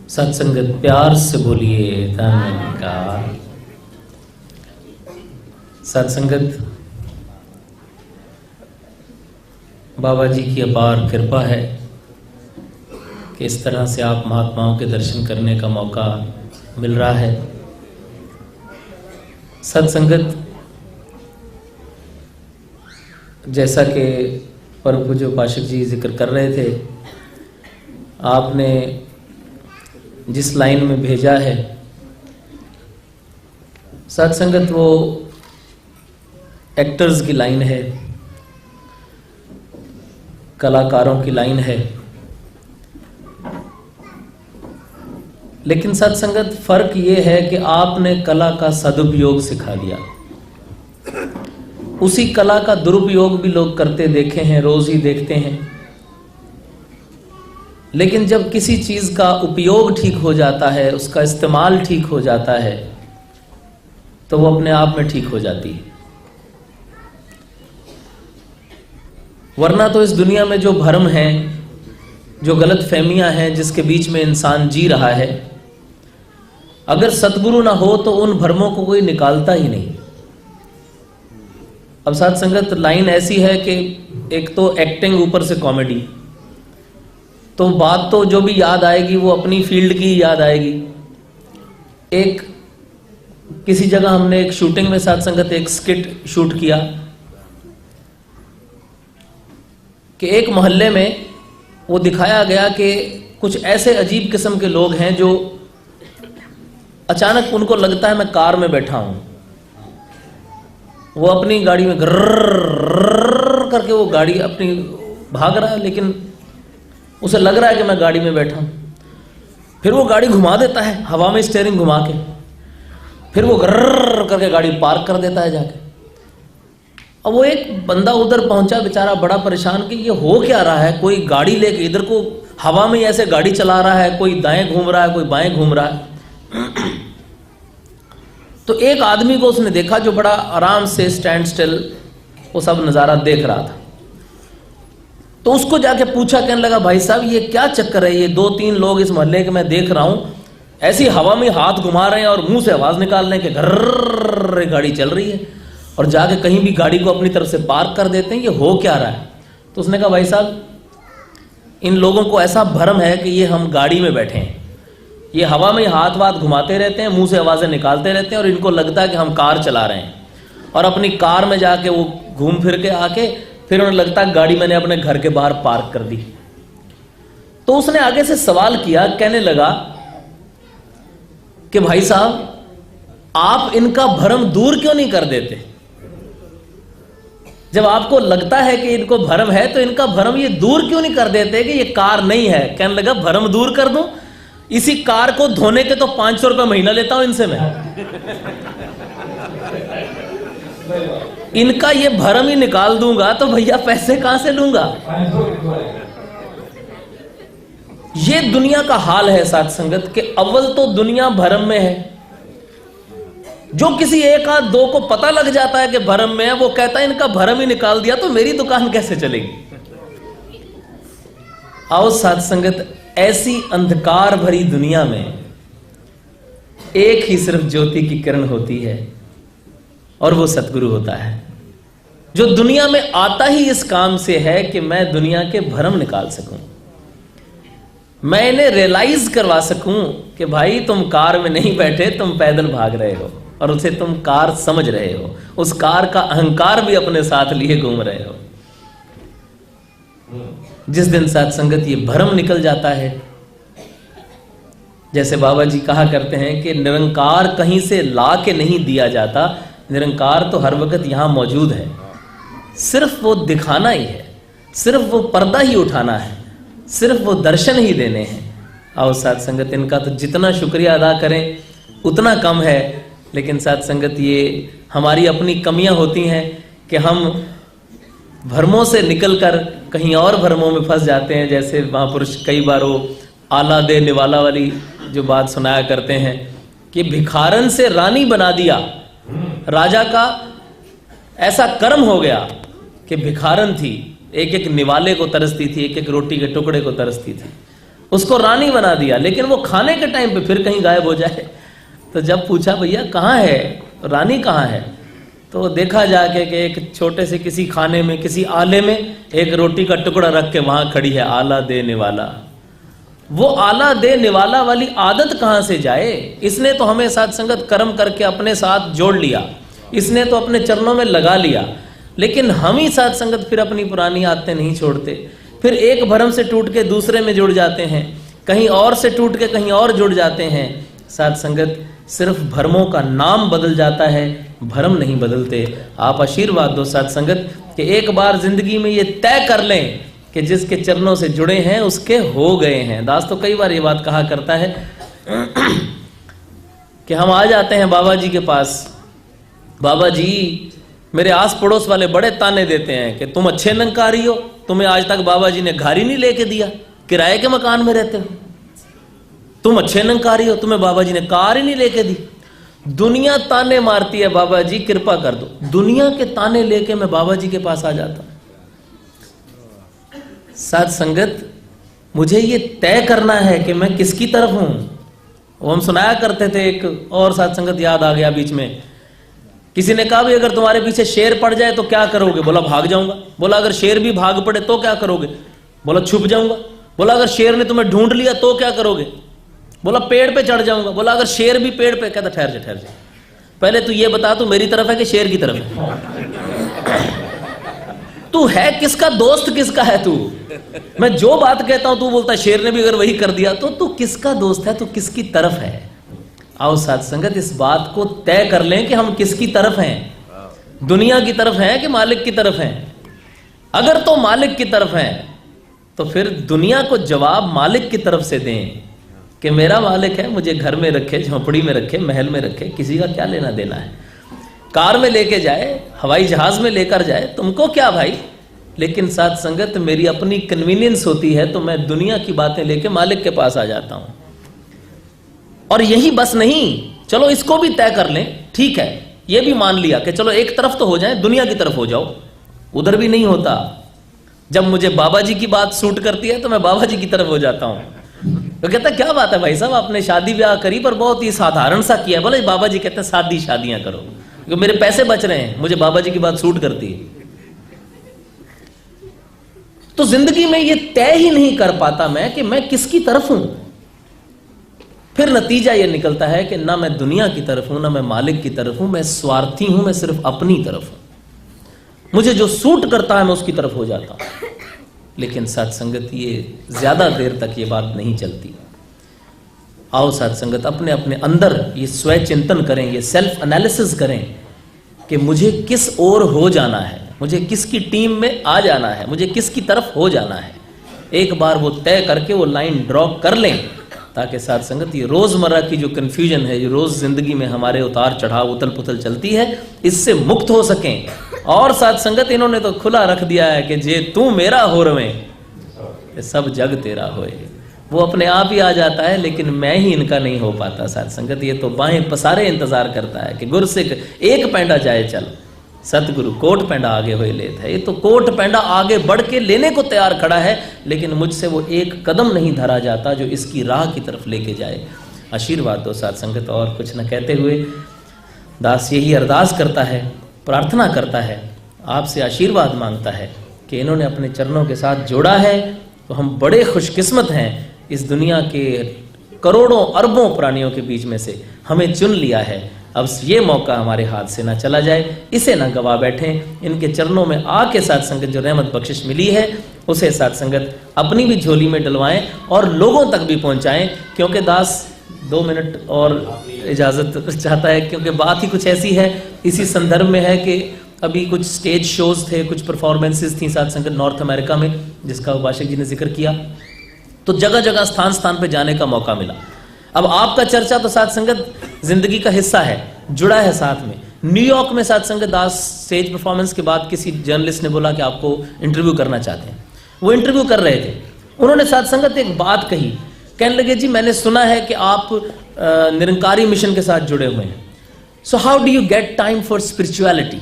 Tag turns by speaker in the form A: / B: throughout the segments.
A: सत्संगत प्यार से बोलिए धन्यवाद। सत्संगत बाबा जी की अपार कृपा है कि इस तरह से आप महात्माओं के दर्शन करने का मौका मिल रहा है। सत्संगत जैसा कि परम पूज्य उपासक जी जिक्र कर रहे थे, आपने जिस लाइन में भेजा है सत्संगत, वो एक्टर्स की लाइन है, कलाकारों की लाइन है। लेकिन सत्संगत फर्क ये है कि आपने कला का सदुपयोग सिखा दिया। उसी कला का दुरुपयोग भी लोग करते देखे हैं, रोज ही देखते हैं। लेकिन जब किसी चीज का उपयोग ठीक हो जाता है, उसका इस्तेमाल ठीक हो जाता है, तो वो अपने आप में ठीक हो जाती है। वरना तो इस दुनिया में जो भ्रम है, जो गलत फहमियां हैं, जिसके बीच में इंसान जी रहा है, अगर सतगुरु ना हो तो उन भ्रमों को कोई निकालता ही नहीं। अब सत्संगत लाइन ऐसी है कि एक तो एक्टिंग, ऊपर से कॉमेडी, तो बात तो जो भी याद आएगी वो अपनी फील्ड की याद आएगी। एक किसी जगह हमने एक शूटिंग में सत्संगत एक स्किट शूट किया कि एक मोहल्ले में वो दिखाया गया कि कुछ ऐसे अजीब किस्म के लोग हैं जो अचानक उनको लगता है मैं कार में बैठा हूं, वो अपनी गाड़ी में गर्र करके वो गाड़ी अपनी भाग रहा है, लेकिन उसे लग रहा है कि मैं गाड़ी में बैठा हूं। फिर वो गाड़ी घुमा देता है हवा में, स्टीयरिंग घुमा के, फिर वो गर्र करके गाड़ी पार्क कर देता है जाके। अब वो एक बंदा उधर पहुंचा, बेचारा बड़ा परेशान कि ये हो क्या रहा है। कोई गाड़ी लेके इधर को हवा में ऐसे गाड़ी चला रहा है, कोई दाएं घूम रहा है, कोई बाएं घूम रहा है। तो एक आदमी को उसने देखा जो बड़ा आराम से स्टैंड स्टिल वो सब नजारा देख रहा था। तो उसको जाके पूछा, कहने लगा भाई साहब ये क्या चक्कर है, ये 2-3 लोग इस मोहल्ले के मैं देख रहा हूं ऐसी हवा में हाथ घुमा रहे हैं और मुंह से आवाज निकाल रहे हैं कि गर्र गाड़ी चल रही है, और जाके कहीं भी गाड़ी को अपनी तरफ से पार्क कर देते हैं, ये हो क्या रहा है। तो उसने कहा भाई साहब इन लोगों को ऐसा भ्रम है कि ये हम गाड़ी में बैठे हैं, ये हवा में हाथ वाथ घुमाते रहते हैं, मुंह से आवाजें निकालते रहते हैं, और इनको लगता है कि हम कार चला रहे हैं, और अपनी कार में जाके वो घूम फिर के आके फिर उन्हें लगता है गाड़ी मैंने अपने घर के बाहर पार्क कर दी। तो उसने आगे से सवाल किया, कहने लगा कि भाई साहब आप इनका भ्रम दूर क्यों नहीं कर देते। जब आपको लगता है कि इनको भ्रम है तो इनका भ्रम ये दूर क्यों नहीं कर देते कि ये कार नहीं है। कहने लगा भ्रम दूर कर दूं, इसी कार को धोने के तो 500 रुपए महीना लेता हूं इनसे मैं। इनका ये भ्रम ही निकाल दूंगा तो भैया पैसे कहां से लूंगा। ये दुनिया का हाल है सत्संगत के। अव्वल तो दुनिया भ्रम में है। जो किसी एक आध दो को पता लग जाता है कि भ्रम में है, वो कहता है इनका भ्रम ही निकाल दिया तो मेरी दुकान कैसे चलेगी। आओ सत्संगत, ऐसी अंधकार भरी दुनिया में एक ही सिर्फ ज्योति की किरण होती है, और वो सतगुरु होता है, जो दुनिया में आता ही इस काम से है कि मैं दुनिया के भ्रम निकाल सकूं, मैं इन्हें रियलाइज करवा सकूं कि भाई तुम कार में नहीं बैठे, तुम पैदल भाग रहे हो, और उसे तुम कार समझ रहे हो, उस कार का अहंकार भी अपने साथ लिए घूम रहे हो। जिस दिन सत्संगत ये भ्रम निकल जाता है, जैसे बाबा जी कहा करते हैं कि निरंकार कहीं से ला के नहीं दिया जाता, निरंकार तो हर वक्त यहां मौजूद है, सिर्फ वो दिखाना ही है, सिर्फ वो पर्दा ही उठाना है, सिर्फ वो दर्शन ही देने हैं। आओ सत्संगत, इनका तो जितना शुक्रिया अदा करें उतना कम है। लेकिन सत्संगत ये हमारी अपनी कमियां होती हैं कि हम भ्रमों से निकलकर कहीं और भ्रमों में फंस जाते हैं। जैसे महापुरुष कई बार वो आला दे निवाला वाली जो बात सुनाया करते हैं कि भिखारन से रानी बना दिया। राजा का ऐसा कर्म हो गया कि भिखारन थी, एक एक निवाले को तरसती थी, एक एक रोटी के टुकड़े को तरसती थी। उसको रानी बना दिया, लेकिन वो खाने के टाइम पे फिर कहीं गायब हो जाए। तो जब पूछा भैया कहाँ है, रानी कहाँ है, तो देखा जाके कि एक छोटे से किसी खाने में, किसी आले में एक रोटी का टुकड़ा रख के वहां खड़ी है आला देने वाला। वो आला देने वाला वाली आदत कहां से जाए? इसने तो हमें साथ संगत कर्म करके अपने साथ जोड़ लिया, इसने तो अपने चरणों में लगा लिया, लेकिन हम ही साथ संगत फिर अपनी पुरानी आदतें नहीं छोड़ते। फिर एक भरम से टूट के दूसरे में जुड़ जाते हैं, कहीं और से टूट के कहीं और जुड़ जाते हैं। साथ संगत सिर्फ भरमों का नाम बदल जाता है, भरम नहीं बदलते। आप आशीर्वाद दो साथ संगत कि एक बार जिंदगी में ये तय कर लें कि जिसके चरणों से जुड़े हैं उसके हो गए हैं। दास तो कई बार ये बात कहा करता है कि हम आ जाते हैं बाबा जी के पास, बाबा जी मेरे आस पड़ोस वाले बड़े ताने देते हैं कि तुम अच्छे निरंकारी हो, तुम्हें आज तक बाबा जी ने घर ही नहीं लेके दिया, किराए के मकान में रहते हो, तुम अच्छे निरंकारी हो, तुम्हें बाबा जी ने कार ही नहीं लेके दी। दुनिया ताने मारती है, बाबा जी कृपा कर दो। दुनिया के ताने लेके मैं बाबा जी के पास आ जाता हूं। साथ संगत मुझे ये तय करना है कि मैं किसकी तरफ हूं। वो हम सुनाया करते थे, एक और साथ संगत याद आ गया बीच में। किसी ने कहा भी अगर तुम्हारे पीछे शेर पड़ जाए तो क्या करोगे? बोला भाग जाऊंगा। बोला अगर शेर भी भाग पड़े तो क्या करोगे? बोला छुप जाऊंगा। बोला अगर शेर ने तुम्हें ढूंढ लिया तो क्या करोगे? बोला पेड़ पे चढ़ जाऊंगा। बोला अगर शेर भी पेड़ पे, कहता ठहर जा, पहले तू ये बता तू मेरी तरफ है कि शेर की तरफ है? तू है किसका दोस्त, किसका है तू? मैं जो बात कहता हूं तू बोलता है शेर ने भी अगर वही कर दिया तो तू किसका दोस्त है, तू किसकी तरफ है? आओ साथ संगत इस बात को तय कर लें कि हम किसकी तरफ हैं, दुनिया की तरफ हैं कि मालिक की तरफ हैं। अगर तो मालिक की तरफ हैं तो फिर दुनिया को जवाब मालिक की तरफ से दें कि मेरा मालिक है, मुझे घर में रखे, झोपड़ी में रखे, महल में रखे, किसी का क्या लेना देना है। कार में लेके जाए, हवाई जहाज में लेकर जाए, तुमको क्या भाई। लेकिन साथ संगत मेरी अपनी कन्वीनियंस होती है तो मैं दुनिया की बातें लेके मालिक के पास आ जाता हूं। और यही बस नहीं, चलो इसको भी तय कर लें, ठीक है, ये भी मान लिया कि चलो एक तरफ तो हो जाए, दुनिया की तरफ हो जाओ। उधर भी नहीं होता। जब मुझे बाबा जी की बात सूट करती है तो मैं बाबा जी की तरफ हो जाता हूं। तो कहता क्या बात है भाई साहब, आपने शादी ब्याह करी पर बहुत ही साधारण सा किया। बोले बाबा जी कहते हैं सादी शादियां करो, क्योंकि मेरे पैसे बच रहे हैं, मुझे बाबा जी की बात सूट करती है। तो जिंदगी में ये तय ही नहीं कर पाता मैं कि मैं किसकी तरफ हूं। फिर नतीजा ये निकलता है कि ना मैं दुनिया की तरफ हूं, ना मैं मालिक की तरफ हूं, मैं स्वार्थी हूं, मैं सिर्फ अपनी तरफ हूं। मुझे जो सूट करता है मैं उसकी तरफ हो जाता हूं। लेकिन साथ संगत ये ज्यादा देर तक ये बात नहीं चलती। आओ साथ संगत अपने अपने अंदर ये स्वय चिंतन करें, ये सेल्फ एनालिसिस करें कि मुझे किस ओर हो जाना है, मुझे किसकी टीम में आ जाना है, मुझे किसकी तरफ हो जाना है। एक बार वो तय करके वो लाइन ड्रॉ कर लें, ताकि साथ संगत ये रोजमर्रा की जो कंफ्यूजन है, ये रोज जिंदगी में हमारे उतार चढ़ाव उथल पुथल चलती है, इससे मुक्त हो सकें। और साथ संगत इन्होंने तो खुला रख दिया है कि जे तू मेरा हो रवे सब जग तेरा होए। वो अपने आप ही आ जाता है, लेकिन मैं ही इनका नहीं हो पाता। साथ संगत ये तो बाहें पसारे इंतजार करता है कि गुरसिख एक पैंडा जाए चल, सतगुरु कोट पैंडा आगे हुए लेत है। ये तो कोट पैंडा आगे बढ़ के लेने को तैयार खड़ा है, लेकिन मुझसे वो एक कदम नहीं धरा जाता जो इसकी राह की तरफ लेके जाए। आशीर्वाद दो साथ संगत। और कुछ न कहते हुए दास यही अरदास करता है, प्रार्थना करता है, आपसे आशीर्वाद मांगता है कि इन्होंने अपने चरणों के साथ जोड़ा है तो हम बड़े खुशकिस्मत हैं। इस दुनिया के करोड़ों अरबों प्राणियों के बीच में से हमें चुन लिया है। अब ये मौका हमारे हाथ से ना चला जाए, इसे ना गवा बैठें। इनके चरणों में आके साथ संगत जो रहमत बख्शिश मिली है उसे साथ संगत अपनी भी झोली में डलवाएं और लोगों तक भी पहुंचाएं। क्योंकि दास 2 मिनट और इजाज़त चाहता है, क्योंकि बात ही कुछ ऐसी है, इसी संदर्भ में है कि अभी कुछ स्टेज शोज थे, कुछ परफॉर्मेंसेस थी साथ संगत नॉर्थ अमेरिका में, जिसका उपासक जी ने जिक्र किया। तो जगह जगह स्थान स्थान पे जाने का मौका मिला। अब आपका चर्चा तो साथ संगत जिंदगी का हिस्सा है, जुड़ा है साथ में। न्यूयॉर्क में साथ संगत दास स्टेज परफॉर्मेंस के बाद किसी जर्नलिस्ट ने बोला कि आपको इंटरव्यू करना चाहते हैं। वो इंटरव्यू कर रहे थे, उन्होंने साथ संगत एक बात कही, कहने लगे जी मैंने सुना है कि आप निरंकारी मिशन के साथ जुड़े हुए हैं, so how do you get time for spirituality.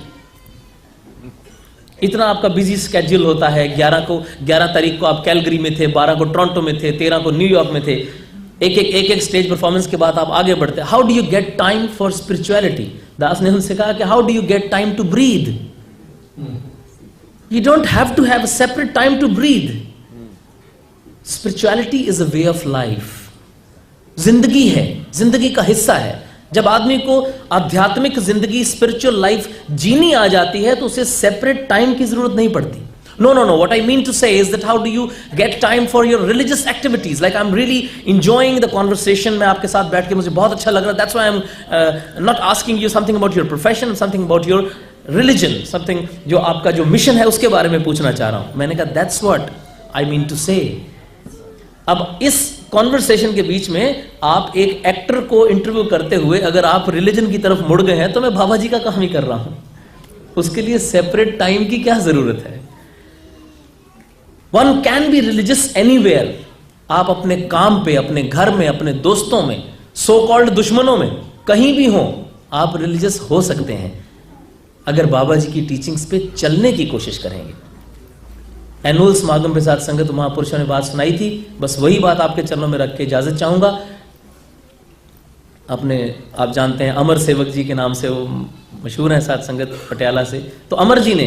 A: इतना आपका बिजी स्केड्यूल होता है। 11 तारीख को आप कैलगरी में थे, 12 को टोरंटो में थे, 13 को न्यूयॉर्क में थे। एक स्टेज परफॉर्मेंस के बाद आप आगे बढ़ते। How do you get time for spirituality? Das ने उनसे कहा कि how do you get time to breathe? You don't have to have a separate time to breathe. Spirituality is a way of life. जिंदगी है, जिंदगी का हिस्सा है। जब आदमी को आध्यात्मिक जिंदगी, स्पिरिचुअल लाइफ जीनी आ जाती है तो उसे सेपरेट टाइम की जरूरत नहीं पड़ती। No. What I mean to say is that how do you get time for your religious activities? Like I'm really enjoying the conversation. मैं आपके साथ बैठ के मुझे बहुत अच्छा लग रहा है. That's why I'm not asking you something about your profession, something about your religion, something जो आपका जो मिशन है उसके बारे में पूछना चाह रहा हूँ. मैंने कहा that's what I mean to say. अब इस कॉन्वर्सेशन के बीच में आप एक एक्टर को इंटरव्यू करते हुए अगर आप रिलीजन की तरफ मुड़ गए हैं तो मैं बाबा जी का काम ही कर रहा हूं. उसके लिए सेपरेट टाइम की क्या जरूरत है? One can be religious anywhere. आप अपने काम पे, अपने घर में, अपने दोस्तों में, सो कॉल्ड दुश्मनों में, कहीं भी हो आप रिलीजियस हो सकते हैं अगर बाबा जी की टीचिंग्स पे चलने की कोशिश करेंगे. एनुअल समागम पे साथ संगत महापुरुषों ने बात सुनाई थी, बस वही बात आपके चरणों में रख के इजाजत चाहूंगा. अपने आप जानते हैं अमर सेवक जी के नाम से वो मशहूर हैं साथ संगत पटियाला से. तो अमर जी ने